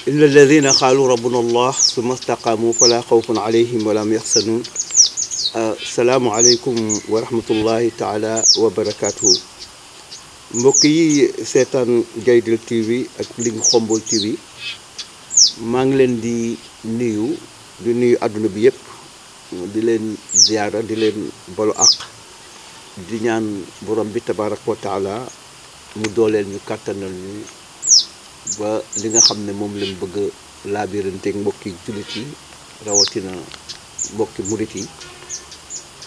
إن الذين قالوا ربنا الله ثم استقاموا فلا خوف عليهم ولا هم يحزنون السلام عليكم ورحمة الله تعالى وبركاته mbokk yi seetaan Gaydel TV ak Ling Khombole TV maa ngi leen di nuyu àdduna bi yëpp di leen ziyaara di leen balu àq di ñaan borom bi tabaaraka wa taala mu dooleel ñu kàttanal ñu ba li nga xam ne moom lañ bëgg laabiranteeg mbokki jullit yi rawatina mbokki murit yi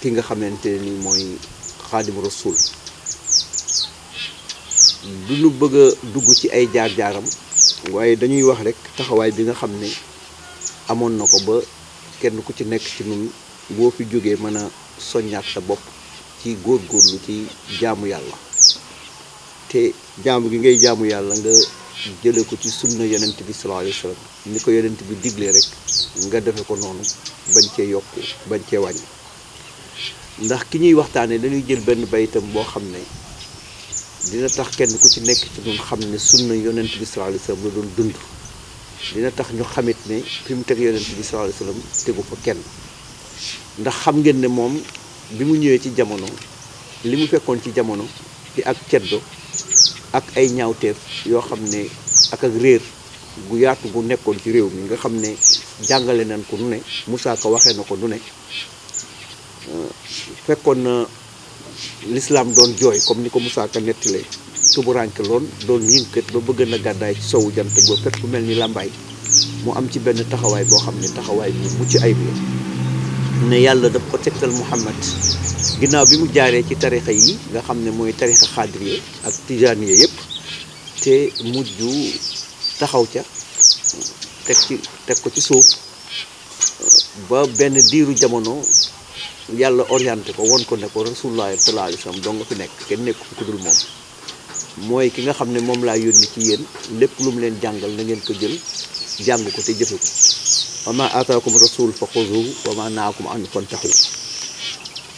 ki nga xamante ni mooy Xaadimu Rasuul du ñu bëgg a dugg ci ay jaar-jaaram waaye dañuy wax rek taxawaay bi nga xam ne amoon na ko ba kenn ku ci nekk ci ñun boo fi jógee mën a soññaat sa bopp ci góorgóorlu ci jaamu yàlla te jaamu gi ngay jaamu yàlla nga jële ko ci sunna yonent bi sallallahu alayhi wa sallam ni ko yonent bi diglee rek nga defe ko noonu bañ cee yokk bañ cee wàññi ndax ki ñuy waxtaane dañuy jël benn baytam boo xam ne dina tax kenn ku ci nekk ci ñun xam ne sunna yonent bi sallallahu alayhi wa sallam la doon dund dina tax ñu xamit ne fi mu teg yonent bi sallallahu alayhi wa sallam tegu fa kenn ndax xam ngeen ne moom bi mu ñëwee ci jamono li mu fekkoon ci jamono ci ak ceddo ak ay ñaawteef yoo xam ne ak réer gu yaatu gu nekkoon ci réew mi nga xam ne jàngale nañ ko nu ne Moussa Ka waxee na ko nu ne fekkoon na l'islam doon jooy comme ni ko Moussa Ka nettalee tuburanke loon doon yënkat ba bëgg na gàddaay ci sowu jant boo fekk ku mel ni làmbaay mu am ci benn taxawaay boo xam ne taxawaay bu mucc ayib la ne yàlla daf ko tegtal Muhammad ginnaaw bi mu jaaree ci tarixa yi nga xam ne mooy tarixa xaadiriye ak tijaaniye yëpp te mujj taxaw ca teg ko ci suuf ba benn diiru jamono yàlla orienté ko won ko ne ko rasulullah sallallahu alayhi wa sallam doo nga fi nekk kenn nekk ku dul moom mooy ki nga xam ne moom laa yónni ci yéen lépp lu mu leen jàngal na ngeen ko jël jàng ko te jëfe ko wa ma ataakum rasul fa xuzuhu wa ma naakum anhu fantahu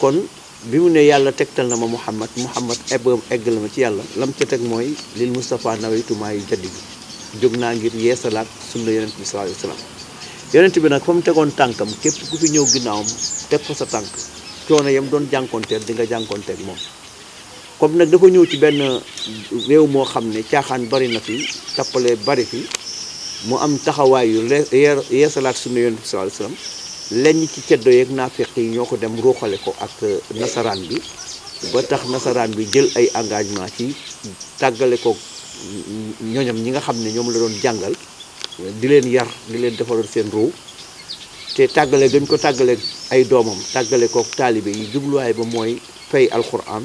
kon bi mu ne yàlla tegtal na ma Muhammad eggal ma ci yàlla lam ca teg mooy lil Mustafa nawaytumaa yu jaddi bi jóg naa ngir yeesalaat sunna yonent bi sallallahu alayhi wa sallam yonent bi nag fa mu tegoon tànkam képp ku fi ñëw ginnaawam teg fa sa tànk coono yam doon jànkonteel di nga jànkonteeg moom comme nag dafa ñëw ci benn réew moo xam ne caaxaan bari na fi tappale bari fi mu am taxawaayu yeesalaat sunna yonent bi sallallahu alayhi wa sallam lenn ci ceddo yeeg naafeq yi ñoo ko dem ruuxale ko ak nasaraan bi ba tax nasaraan bi jël ay engagement ci tàggale ko ñoñam ñi nga xam ne ñoom la doon jàngal di leen yar di leen defaral seen ruu te tàggale gën ko tàggale ay doomam tàggale ko taalibe yi jubluwaay ba mooy fay alquran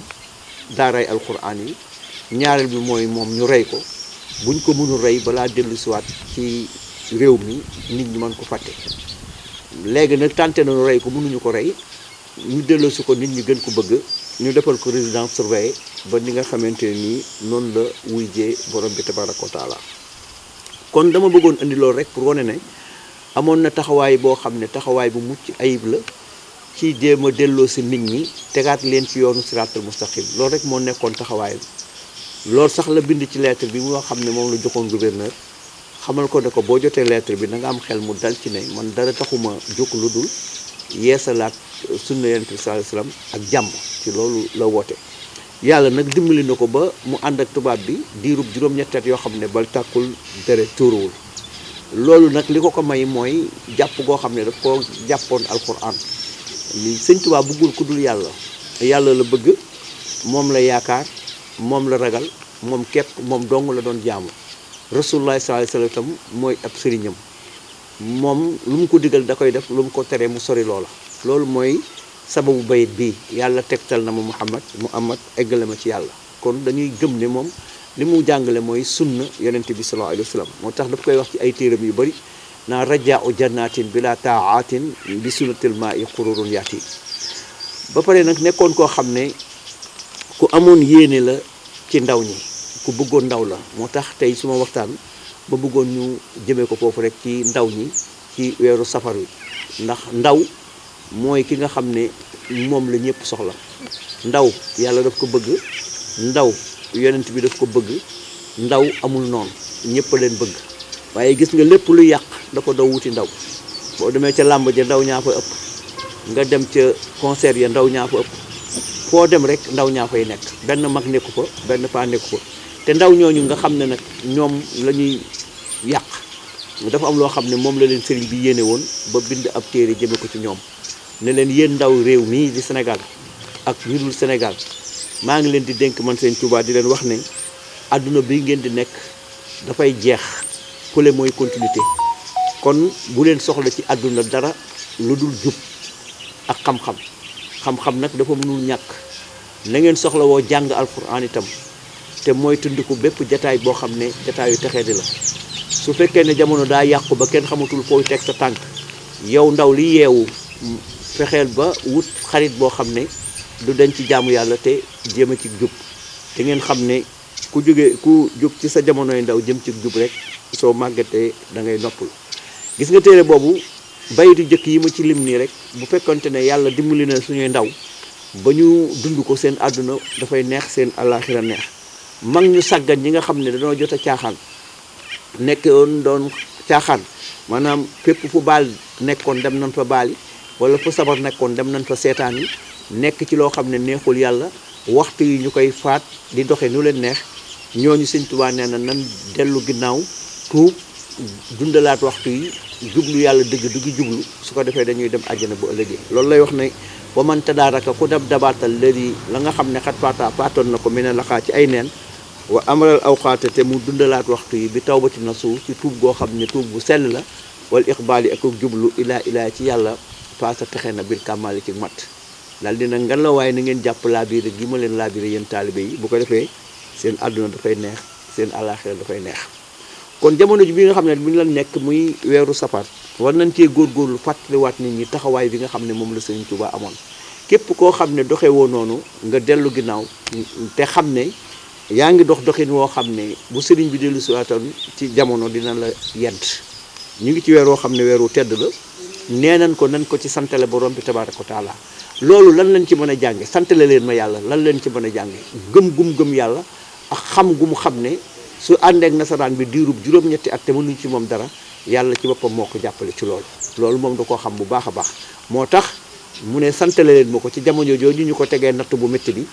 daaray alquran yi ñaareel bi mooy moom ñu rey ko buñ ko mënul rey balaa dellu siwaat ci réew mi nit ñi mën ko fàtte léegi nag tànte nañu rey ko mënuñu ko rey ñu delloosi ko nit ñi gën ko bëgg ñu defal ko résidence surveillée ba ni nga xamante ne nii noonu la wuy jee borom bi tabaraka wa taala kon dama bëggoon indi loolu rek pour wane ne amoon na taxawaay boo xam ne taxawaay bu mucc ayib la ci jéem a delloosi nit ñi tegaat leen ci yoonu siraatal mustaqim loolu rek moo nekkoon taxawaayam loolu sax la bind ci lettre bi moo xam ne moom la joxoon gouverneur xamal ko ne ko boo jotee lettre bi na nga am xel mu dal ci ne man dara taxuma jóg lu dul yeesalaat sunna yonent bi sallallahu alayhi wasallam ak jàmm ci loolu la woote yàlla nag dimbali na ko ba mu ànd ak tubaab bi diirub juróom-ñetti at yoo xam ne bal tàkkul deret tuuruwul loolu nag li ko may mooy jàpp goo xam ne daf ko jàppoon alquran li sëñ tubaab bëggul ku dul yàlla la bëgg moom la yaakaar moom la ragal moom képp moom dong la doon jaamu rasulullah sallallahu alayhi wasallam mooy ab sëriñam moom lu mu ko digal da koy def lu mu ko teree mu sori loola loolu mooy sababu bayit bi yàlla tegtal na ma Muhammad eggale ma ci yàlla kon dañuy gëm ne moom li mu jàngale mooy sunna yonent bi sallallahu alayhi wasallam moo tax daf koy wax ci ay téeram yu bari naa rajaau jannatin bila taatin bi sunnatil maa'i xururun yaati ba pare nag nekkoon koo xam ne ku amoon yéene la ci ndaw ñi ku bëggoon ndaw la moo tax tey suma waxtaan ba bëggoon ñu jëmee ko foofu rek ci ndaw ñi ci weeru safar wi ndax ndaw mooy ki nga xam ne moom la ñëpp soxla ndaw yàlla daf ko bëgg ndaw yonent bi daf ko bëgg ndaw amul noonu ñëpp a leen bëgg waaye gis nga lépp lu yàq da ko daw wuti ndaw. boo demee ca làmb ja ndaw ñaa fa ëpp nga dem ca concert ya ndaw ñaa fa ëpp foo dem rek ndaw ñaa fay nekk benn mag nekku fa benn paa nekku fa te ndaw ñooñu nga xam ne nag ñoom la ñuy yàq dafa am loo xam ne moom la leen sëriñ bi yéene woon ba bind ab téere jëme ko ci ñoom ne leen yéen ndaw réew mii di Sénégal ak ñu dul Sénégal maa ngi leen di dénk man seen Touba di leen wax ne àdduna bi ngeen di nekk dafay jeex fële mooy continuité kon bu leen soxla ci àdduna dara lu dul jub ak xam-xam xam-xam nag dafa mënul ñàkk na ngeen soxla woo jàng alquran itam te mooy tundiku bépp jataay boo xam ne jataayu texee di la su fekkee ne jamono daa yàqu ba kenn xamatul fooy teg sa tànk yow ndaw li yeewu fexeel ba wut xarit boo xam ne du dañ ci jaamu yàlla te jéem a ci jub te ngeen xam ne ku jóg ci sa jamonoy ndaw jëm ci jub rek soo màggatee da ngay noppul gis nga téere boobu bayitu jëkk yi ma ci lim nii rek bu fekkonte ne yàlla dimbali na suñuy ndaw ba ñu dund ko seen àdduna dafay neex seen àllaaxira neex mag ñu sàggan ñi nga xam ne dañoo jot a caaxaan nekkoon doon caaxaan maanaam fépp fu baal nekkoon dem nañ fa baali wala fu sabar nekkoon dem nañ fa seetaan yi nekk ci loo xam ne neexul yàlla waxtu yi ñu koy faat di doxe nu leen neex ñooñu Sëñ Tuubaa nee na nan dellu ginnaaw tuub dundalaat waxtu yi jublu yàlla dëgg duggi jublu su ko defee dañuy dem àjjana bu ëllëgee loolu lay wax ne wa man tadaaraka ku dab dabaatal léegi la nga xam ne xat faatoon na ko mi ne laxaa ci ay neen wa amaral awqaate te mu dundalaat waxtu yi bi tawbati nasuux ci tuub goo xam ne tuub bu sell la wal iqbaali ak jublu ilaa ci yàlla faasa texe na bil kàmmaali ci mat daal dina ngan la waaye na ngeen jàpp laabiré gi ma leen laabiré yéen taalibe yi bu ko defee seen àdduna dafay neex seen àllaaxira dafay neex kon jamono ji bi nga xam ne mi ngi la nekk muy weeru safar war nañ cee góorgóorlu fàttaliwaat nit ñi taxawaay bi nga xam ne moom la Sëriñ Tuubaa amoon képp koo xam ne doxe woo noonu nga dellu ginnaaw te xam ne yaa ngi doxin woo xam ne bu sëriñ bi dellu si waatoon ci jamono dina la yedd ñu ngi ci weer woo xam ne weeru tedd la nee nañ ko ci santale borom bi tabaaraka wa taala loolu lan lañ ci mën a jànge santale leen ma yàlla lan leen ci mën a jànge gëm yàlla ak xam gu mu xam ne su àndeek nasaraan bi diirub juróom-ñetti at te mënuñ ci moom dara yàlla ci boppam moo ko jàppale ci loolu moom da koo xam bu baax a baax moo tax mu ne santale leen ma ko ci jamono jooju ñu ko tegee natt bu métti bi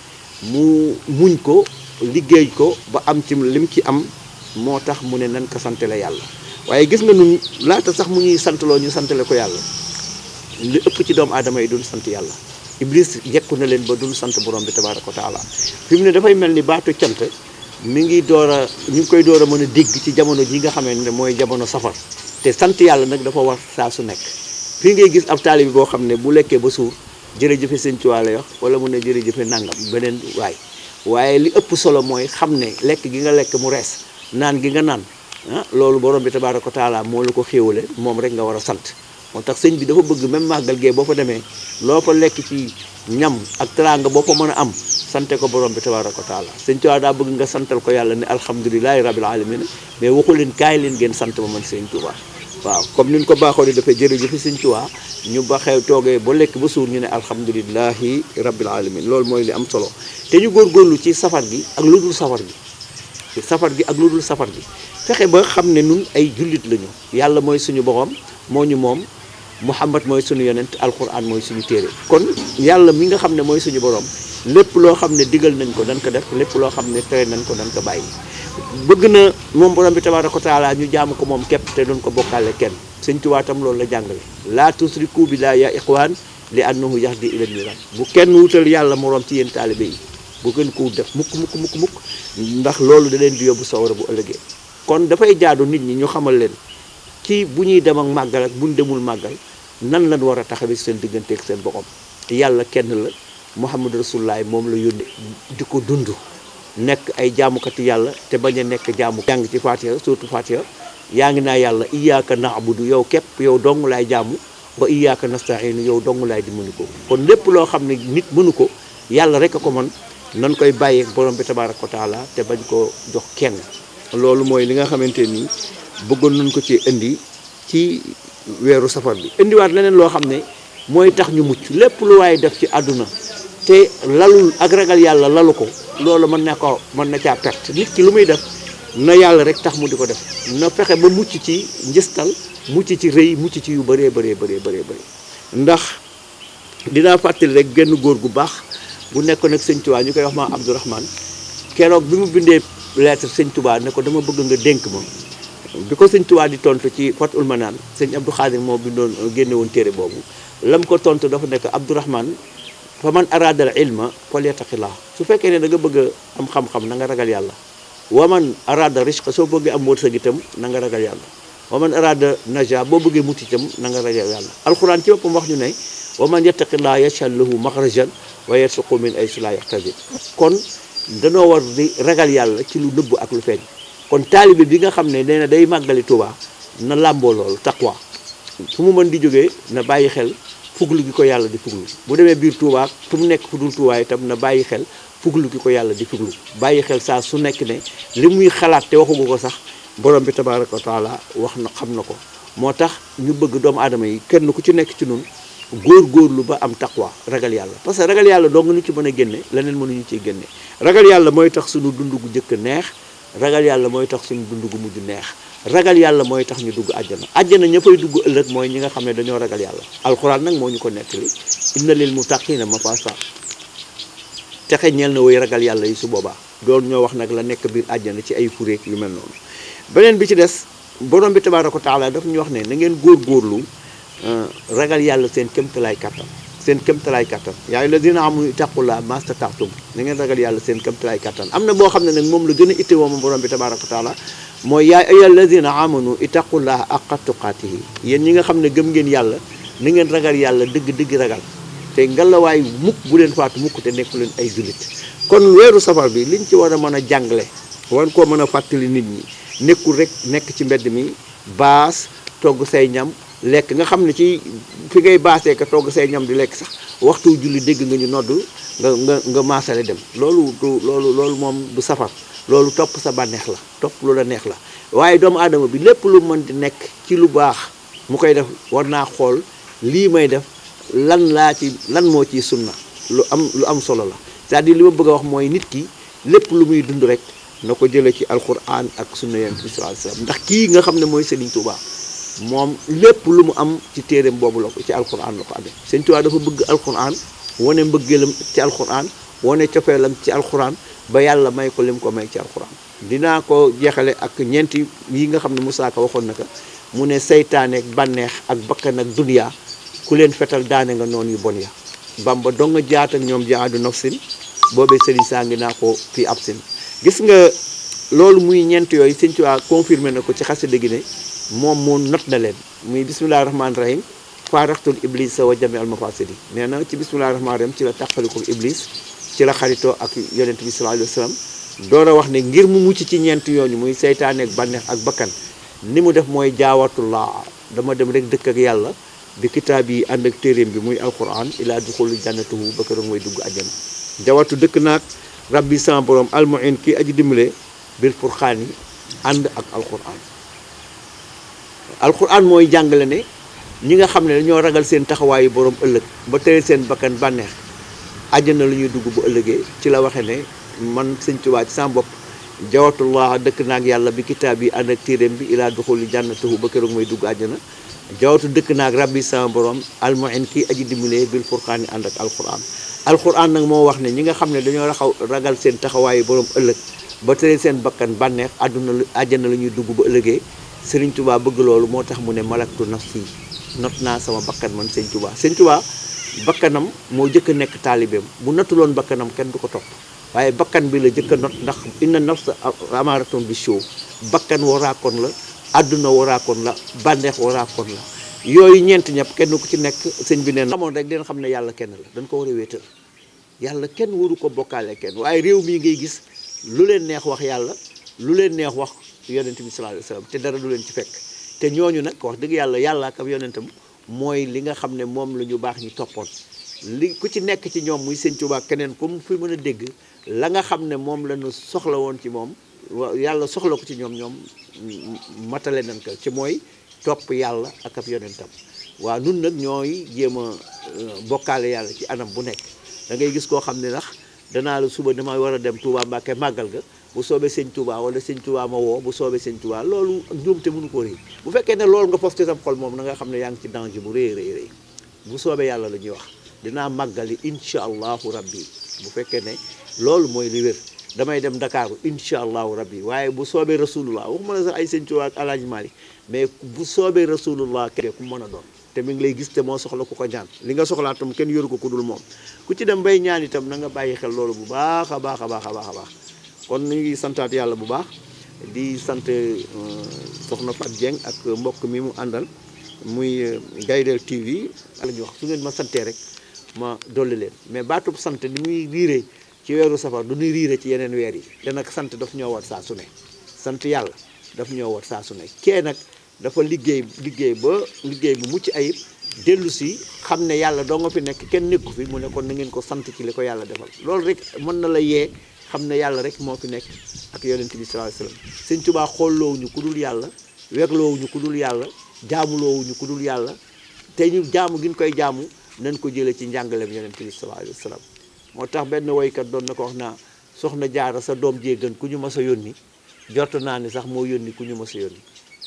mu muñ ko liggéey ko ba am ci lim ci am moo tax mu ne nan ko santale yàlla waaye gis nga nun laata sax mu ñuy santaloo ñu santale ko yàlla li ëpp ci doomu aadama yi duñ sant yàlla iblis jekku na leen ba duñ sant borom bi tabaaraka wa taala fi mu ne dafay mel ni baatu cant mi ngi ñu ngi koy door a mën a dégg ci jamono ji nga xamee ne mooy jamono safar te sant yàlla nag dafa war saa su nekk fii ngay gis ab taalibi boo xam ne bu lekkee ba suur jërëjëfe Sëñ Tuubaa lay wax wala mu ne jërëjëfe nangam beneen waaye li ëpp solo mooy xam ne lekk gi nga lekk mu rees naan gi nga naan loolu borom bi tabaaraka wa taala moo la ko xéewale moom rek nga war a sant moo tax sëñ bi dafa bëgg même màggal gee boo fa demee loo fa lekk ci ñam ak teraanga boo fa mën a am sante ko borom bi tabaaraka wa taala Sëñ Tuubaa daa bëgg nga santal ko yàlla ne alhamdulilahi rabbil alamin mais waxu leen kaay leen ngeen sant ma man Sëñ Tuubaa waaw comme ni ñu ko baaxoo di dafay jërëjëf Sëñ Tuubaa ñu baxee toogee ba lekk ba suur ñu ne alhamdulilahi rabbil alamin loolu mooy li am solo te ñu góorgóorlu ci safar gi ak lu dul safar gi ak lu dul safar gi fexe ba xam ne nun ay jullit lañu yàlla mooy suñu borom moo ñu moom Muhammad mooy suñu yonent alquran mooy suñu téere kon yàlla mi nga xam ne mooy suñu borom lépp loo xam ne digal nañ ko dañ ko def lépp loo xam ne tere nañ ko dañ ko bàyyi bëgg na moom borom bi tabaaraka wa taala ñu jaamu ko moom képp te doon ko bokkaale kenn Sëñ Tuubaa tam loolu la jàngale laa tusriku billaahi ya ikhwaan li annahu yahdi ila niiraan bu kenn wutal yàlla moroom ci yéen taalibe yi bu gën ko def mukk ndax loolu da leen di yóbbu sawara bu ëllëgee kon dafay jaadu nit ñi ñu xamal leen ci bu ñuy dem ak màggal ak buñ demul màggal nan lañ war a taxawee seen digganteeg seen borom yàlla kenn la Muhammadu Rasulullaah moom la yónnee di ko dund nekk ay jaamukati yàlla te bañ a nekk jaamu jàng ci Faatiha surtout Faatiha yaa ngi naa yàlla iyyaaka na'budu yow képp yow dong laay jaamu wa iyyaaka nasta'iin yow dong laay dimbali ko kon lépp loo xam ne nit mënu ko yàlla rek a ko mën nan koy bàyyeeg borom bi tabaaraka wa taala te bañ ko jox kenn loolu mooy li nga xamante ni bëggoon nañ ko ci indi ci weeru safar bi indiwaat leneen loo xam ne mooy tax ñu mucc lépp lu waaye def ci àdduna te lalul ak ragal yàlla lalu ko loolu mën na caa perte nit ki lu muy def na yàlla rek tax mu di ko def na fexe ba mucc ci njëstal mucc ci rëy mucc ci yu bëree bëri ndax dinaa fàttali rek genn góor gu baax bu nekkoon ak sëñ Tuubaa ñu koy wax ma Abdourahman keroog bi mu bindee lettre sëñ Tuubaa ne ko dama bëgg nga dénk ma bi ko sëñ Tuubaa di tontu ci Fathul Manaan sëñ Abdou Khadir moo bindoon génne woon téere boobu lam ko tontu dafa nekk Abdourahman fa man araada al ilma falyattaqillah su fekkee ne da nga bëgg a am xam-xam na nga ragal yàlla wa man araada rishqa soo bëggee am wërsëg itam na nga ragal yàlla wa man araada naja boo bëggee mucc itam na nga ragal yàlla alxuraan ci boppam wax ñu ne wa man yattaqillah yaj'al lahu makhrajan wa yarzuqhu min haythu la yahtasib kon danoo war di ragal yàlla ci lu nëbb ak lu feeñ kon taalibe bi nga xam ne nee na day màggali Tuubaa na làmboo loolu taqwa fu mu mën di jógee na bàyyi xel fuglu gi ko yàlla di fuglu bu demee biir Tuubaa fu mu nekk fu dul Tuubaa itam na bàyyi xel fuglu gi ko yàlla di fuglu bàyyi xel saa su nekk ne li muy xalaat te waxugu ko sax borom bi tabaaraka wa taala wax na xam na ko moo tax ñu bëgg doomu aadama yi kenn ku ci nekk ci nun góor-góorlu ba am taqwa ragal yàlla parce que ragal yàlla doo nga ñu ci mën a génne leneen mënuñu ciy génne ragal yàlla mooy tax suñu dund gu jëkk neex ragal yàlla mooy tax suñu dund gu mujj neex ragal yàlla mooy tax ñu dugg àjjana ña fay dugg ëllëg mooy ñi nga xam ne dañoo ragal yàlla alxuraan nag moo ñu ko nettali inna lil muttaqina mafaza texe ñeel na woy ragal yàlla yi su boobaa doon ñoo wax nag la nekk biir àjjana ci ay furéek yu mel noonu beneen bi ci des borom bi tabaaraka wa taala daf ñu wax ne na ngeen góorgóorlu ragal yàlla seen kéemtalaay kattan yaa ayyuhallazina amanu ittaqullaha mastata'tum na ngeen ragal yàlla seen kéemtalaay kattan am na boo xam ne nag moom la gën a ittewoo moom borom bi tabaaraka wa taala mooy yaa ayyuhallazina amanu ittaqullaha haqqa tuqaatihi yéen ñi nga xam ne gëm ngeen yàlla na ngeen ragal yàlla dëgg ragal te ngalawaay mukk bu leen faatu mukk te nekku leen ay jullit kon weeru safar bi liñ ci war a mën a jàngale war koo mën a fàttali nit ñi nekkul rek nekk ci mbedd mi baas togg say ñam lekk nga xam ne ci fi ngay baasee ka togg say ñam di lekk sax waxtu julli dégg nga ñu nodd nga maasale dem loolu moom du safar loolu topp sa bànneex la topp lu la neex la waaye doomu aadama bi lépp lu mën di nekk ci lu baax mu koy def war naa xool lii may def lan moo ciy sunna lu am solo la c'est-à-dire li ma bëgg a wax mooy nit ki lépp lu muy dund rek na ko jëlee ci alquran ak sunna yonent bi sallallahu alayhi wasallam ndax kii nga xam ne mooy Serigne Touba moom lépp lu mu am ci téereem boobu la ko ci alquran la ko amee Serigne Touba dafa bëgg alquran wane mbëggeelam ci alquran wane cofeelam ci alquran ba yàlla may ko lim ko may ci alquran dinaa ko jeexale ak ñeenti yi nga xam ne Moussa Ka waxoon na ko mu ne seytaane ak bànneex ak bakkan ak dunya ku leen fetal daane nga noonu yu bon ya Bamba dong nga jaat ak ñoom jaadu nafsin boobee Serigne saa ngi naa ko fii ab sin gis nga loolu muy ñeent yooyu Sëñ Tuubaa confirmé na ko ci xasida gi ne moom moo not na leen muy bismillahi rahmaani rahim faaraxtul iblis wa jami al mafasidi nee na ci bismillahi rahmaani rahim ci la tàqaliko iblis ci la xaritoo ak yonent bi sallallahu alayhi wa sallam door a wax ne ngir mu mucc ci ñeent yooyu muy seytaane ak bànneex ak bakkan ni mu def mooy jaawatullah dama dem rek dëkk ak yàlla bi kitaab yi ànd ak téeréem bi muy alquran ilaa duxulu jannatuhu ba këram mooy dugg àjjana jawatu dëkk naag rabbi sama borom almuin kii aji dimbale bil furxaan yi ànd ak alquran mooy jàngale ne ñi nga xam ne dañoo ragal seen taxawaayu borom ëllëg ba tere seen bakkan bànneex àjjana lu ñuy dugg bu ëllëgee ci la waxe ne man Sëñ Tuubaa ci sama bopp jawatullah dëkk naag yàlla bi kitaab yi ànd ak téeréem bi ilaa duxuli jannatuhu ba keroog mooy dugg àjjana jawatu dëkk naag rabbi sama borom almuin kii aji dimbalee bil furqaan yi ànd ak alquran nag moo wax ne ñi nga xam ne dañoo ragal seen taxawaayu borom ëllëg ba tere seen bakkan bànneex àjjana la ñuy dugg ba ëllëgee Sëriñ Tuubaa bëgg loolu moo tax mu ne malaktu nafsi not naa sama bakkan man Sëñ Tuubaa bakkanam moo jëkk a nekk taalibeem bu notuloon bakkanam kenn du ko topp waaye bakkan bi la jëkk a not ndax inna nafsa amaaratun bi suu bakkan waraakoon la àdduna waraakoon la bànneex waraakoon la yooyu ñeent ñëpp kenn ku ci nekk sëñ bi neen xamoon rek dina xam ne yàlla kenn la dañ ko war a wéetal yàlla kenn waru ko bokkaale kenn waaye réew mii ngay gis lu leen neex wax yàlla lu leen neex wax yonent bi sallallahu alayhi wasallam te dara du leen ci fekk te ñooñu nag wax dëgg yàlla ak ab yonentam mooy li nga xam ne moom la ñu baax ñi toppoon li ku ci nekk ci ñoom muy Sëñ Tuubaa keneen comme fi mën a dégg la nga xam ne moom la ñu soxla woon ci moom yàlla soxla ko ci ñoom matale nañ ko ci mooy topp yàlla ak ab yonentam waaw nun nag ñooy jéem a bokkaale yàlla ci anam bu nekk da ngay gis koo xam ne ndax danaa la suba dama war a dem Touba Mbàkke màggal ga bu soobee sëñ Touba wala sëñ Touba ma woo bu soobee sëñ Touba loolu njuumte mënu ko rëy bu fekkee ne loolu nga fas ci sa xol moom na nga xam ne yaa ngi ci danger bu rëy rëy bu soobee yàlla la ñuy wax dinaa màggali incha allahu rabbi bu fekkee ne loolu mooy li wér damay dem Dakar incha allahu rabbi waaye bu soobee rasulullah waxuma la sax ay sëñ Touba ak Alaaji Malik mais bu soobee rasulullah ke ku mën a doon te mi ngi lay gis te moo soxla ku ko ñaan li nga soxlaa tam kenn yoru ko ku dul moom ku ci dem bay ñaan itam na nga bàyyi xel loolu bu baax a baax a baax a baax a baax kon ñu ngi santaat yàlla bu baax di sant soxna Fat Dieng ak mbokk mi mu àndal muy Gaydel TV la ñuy wax su ngeen ma santee rek ma dolli leen mais baatub sant ni muy riiree ci weeru safar du ñuy riire ci yeneen weer yi te nag sant daf ñoo war saa su ne sant yàlla daf ñoo war saa su ne kee nag dafa liggéey bu mucc ayib dellu si xam ne yàlla doo nga fi nekk kenn nekku fi mu ne kon na ngeen ko sant ci li ko yàlla defal loolu rek mën na la yee xam ne yàlla rek moo fi nekk ak yonent bi sallallahu alayhi wasallam sëñ Tuubaa xoolloowuñu ku dul yàlla wegloowuñu ku dul yàlla jaamuloowuñu ku dul yàlla te ñu jaamu gi ñu koy jaamu nañ ko jëlee ci njàngaleem yonent bi sallallahu alayhi wasallam moo tax benn woykat doon na ko wax naa soxna jaara sa doom jee gën ku ñu mas a yónni jot naa ne sax moo yónni ku ñu mas a yónni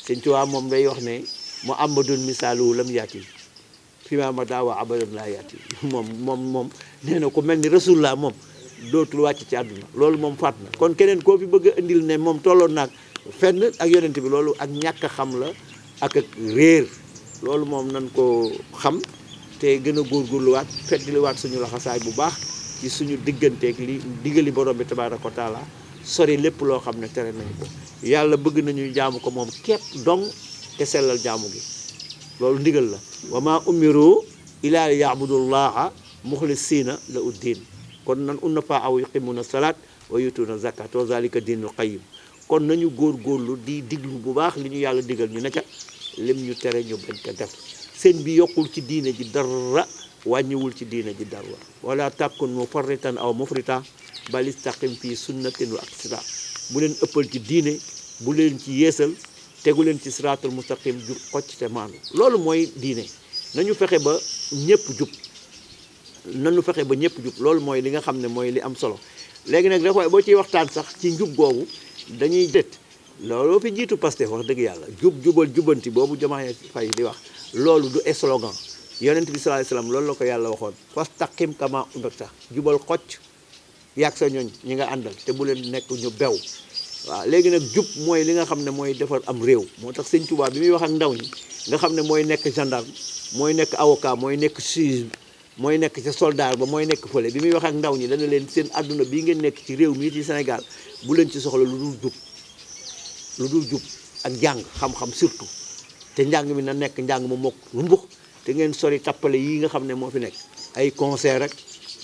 sëñ Tuubaa moom day wax ne mu amadun misaalu lam yaati fi ma daawa abadan laa yaati moom nee na ku mel ni rasulullah moom dootul wàcc ci àdduna loolu moom faat na kon keneen koo fi bëgg a indil ne moom tolloon naag fenn ak yonent bi loolu ak ñàkk a xam la ak réer loolu moom nan ko xam te gën a góorgóorluwaat feddliwaat suñu laxasaay bu baax ci suñu digganteeg li digali borom bi tabaaraka wa taala sori lépp loo xam ne tere nañu ko yàlla bëgg nañu jaamu ko moom képp dong te sellal jaamu gi loolu ndigal la wa ma umiru ila li yaabudullaha muxlisiina la uddiin kon nan unnafa aw yuqimuna salaat wa yutuna zakat wa zalika diinul qayyim kon nañu góorgóorlu di diglu bu baax li ñu yàlla digal ñu ne ca lim ñu tere ñu bañ ko def seen bi yokkul ci diine ji dara wàññiwul ci diine ji dara wala takun mufarritan aw mufrita bal istaqim fii sunnatin wa aksira bu leen ëppal ci diine bu leen ci yeesal tegu leen ci siraatul mustaqim jub xocc te maanu loolu mooy diine nañu fexe ba ñëpp jub loolu mooy li nga xam ne mooy li am solo léegi nag dafa boo ciy waxtaan sax ci njub googu dañuy det looloo fi jiitu Pastef wax dëgg yàlla jubal jubanti boobu Diomaye Faye di wax loolu du slogan yonent bi sallallahu alayhi wasallam loolu la ko yàlla waxoon fastaqim kama umirta jubal xocc yàgg sa ñooñ ñi nga àndal te bu leen nekk ñu bew waaw léegi nag jub mooy li nga xam ne mooy defar am réew moo tax sëñ Tuubaa bi muy wax ak ndaw ñi nga xam ne mooy nekk gendarme mooy nekk avocat mooy nekk juge mooy nekk ca soldat ba mooy nekk fële bi muy wax ak ndaw ñi dana leen seen àdduna bii ngeen nekk ci réew mii ci Sénégal bu leen ci soxla lu dul jub ak jàng xam-xam surtout te njàng mi na nekk njàng mu mokk lu mbux te ngeen sori tappale yi nga xam ne moo fi nekk ay concert rek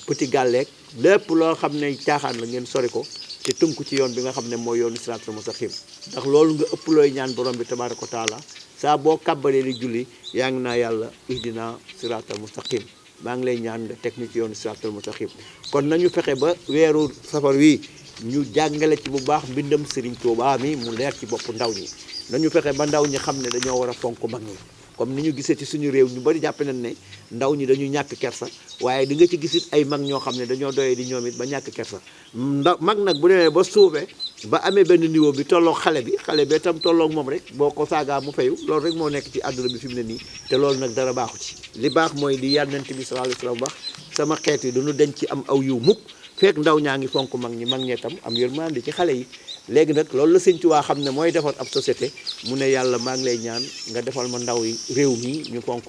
petit gàlleek lépp loo xam ne caaxaan la ngeen sori ko te tënku ci yoon bi nga xam ne mooy yoonu siraatal mustaqim ndax loolu nga ëpp looy ñaan borom bi tabaaraka wa taala saa boo kàbbalee di julli yaa ngi naa yàlla ihdina siraatal mustaqim maa ngi lay ñaan nga teg ni ci yoonu siraatal mustaqim kon nañu fexe ba weeru safar wi ñu jàngale ci bu baax mbindam Serigne Touba mi mu leer ci bopp ndaw ñi nañu fexe ba ndaw ñi xam ne dañoo war a fonk mag ñi comme ni ñu gisee ci suñu réew ñu bari jàpp nañ ne ndaw ñi dañu ñàkk kersa waaye di nga ci gisit ay mag ñoo xam ne dañoo doyee di ñoom it ba ñàkk kersa mag nag bu demee ba suufee ba amee benn niveau bi tolloog xale bi itam tolloog moom rek boo ko saagaa mu fayu loolu rek moo nekk ci àdduna bi fi mu ne nii te loolu nag dara baaxu ci li baax mooy li yonent bi sallallahu alayhi wasallam wax sama xeet yi dañu denc ci am aw yiw mukk fekk ndaw ñaa ngi fonk mag ñee tam am yërmande ci xale yi léegi nag loolu la Sëñ Tuubaa xam ne mooy defar ab société mu ne yàlla maa ngi lay ñaan nga defal ma ndaw yi réew mi ñu fonk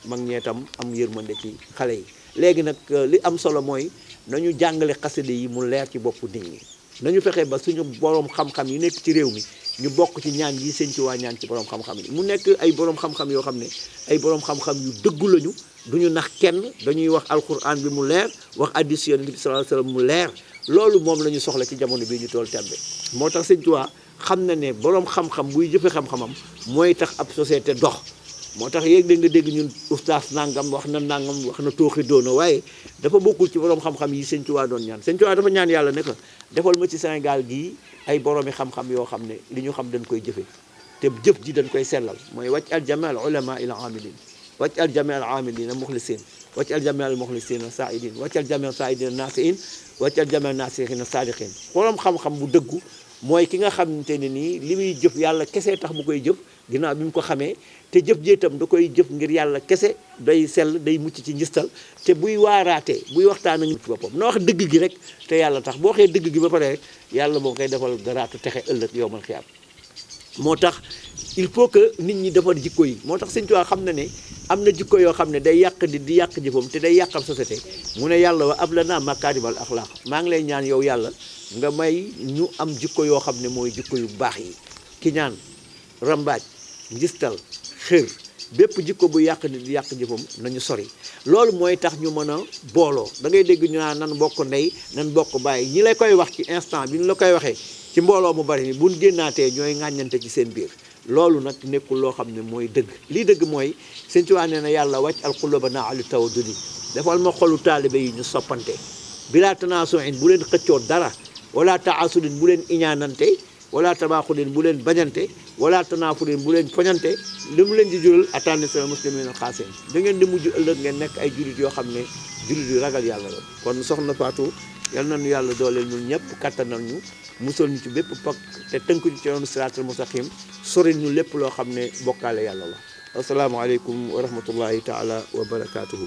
mag ñee tam am yërmande ci xale yi léegi nag li am solo mooy nañu jàngale xasida yi mu leer ci boppu nit ñi nañu fexe ba suñu borom xam-xam yi nekk ci réew mi ñu bokk ci ñaan yi Sëñ Tuubaa ñaan ci borom xam-xam yi mu nekk ay borom xam-xam yoo xam ne ay borom xam-xam yu dëggu lañu duñu nax kenn dañuy wax alquran bi mu leer wax hadiis Yonent bi sallallahu alayhi wasallam mu leer loolu moom la ñu soxla ci jamono bii ñu toll tembe moo tax Sëñ Tuubaa xam na ne borom xam-xam buy jëfe xam-xamam mooy tax ab société dox moo tax yéeg da nga dégg ñun ustaas nangam wax na tooxi doona waaye dafa bokkul ci borom xam-xam yi Sëñ Tuubaa doon ñaan Sëñ Tuubaa dafa ñaan yàlla ne ko defal ma ci Sénégal gii ay boroomi xam-xam yoo xam ne li ñu xam dañ koy jëfe te jëf ji dañ koy sellal mooy wàcc al jami al ulama il amilin wàcc al jami al amilina muxlisin wàcc al jami al muxlisina saidin wàcc al jami al saidina nasiin wàcc al jami al nasiina sadiqin borom xam-xam bu dëggu mooy ki nga xamante ne nii li muy jëf yàlla kese tax mu koy jëf ginnaaw bi mu ko xamee te jëf jeetam da koy jëf ngir yàlla kese day sell day mucc ci njistal te buy waaraatee buy waxtaan ak ci boppam na wax dëgg gi rek te yàlla tax boo waxee dëgg gi ba pare rek yàlla moo koy defal garaatu texe ëllëg yowmal xiyaam moo tax il faut que nit ñi defar jikko yi moo tax Sëñ Tuubaa xam na ne am na jikko yoo xam ne day yàq di yàq jëfam te day yàqal société mu ne yàlla wa ab la naa makaarimal axlaaq maa ngi lay ñaan yow yàlla nga may ñu am jikko yoo xam ne mooy jikko yu baax yi ki ñaan rambaaj njistal xër bépp jikko bu yàq nit di yàq jëfam nañu sori loolu mooy tax ñu mën a booloo da ngay dégg ñu naan nan bokk ndey nan bokk bàyyi ñi lay koy wax ci instant bi ñu la koy waxee ci mbooloo mu bari ni buñ génnaatee ñooy ŋàññante ci seen biir loolu nag nekkul loo xam ne mooy dëgg lii dëgg mooy Sëñ Tuubaa nee na yàlla wàcc alqulubana ali tawaddudi defal ma xolu taalibe yi ñu soppante bilaa tanaasuin bu leen xëccoo dara wala taasudin bu leen iñaanante wala tabaaxudin bu leen bañante wala tanaafudin bu leen foñante li mu leen di jural attanni sal muslimin xaaseen da ngeen di mujj ëllëg ngeen nekk ay jullit yoo xam ne jullit yu ragal yàlla la kon soxna Fatou yal nañu yàlla dooleel ñun ñëpp kattanal ñu musal ñu ci bépp pakk te tënk ñu ci yoonu siraatal mustaqim sori ñu lépp loo xam ne bokkaale yàlla la asalaamaaleykum wa rahmatullahi taala wa barakaatuhu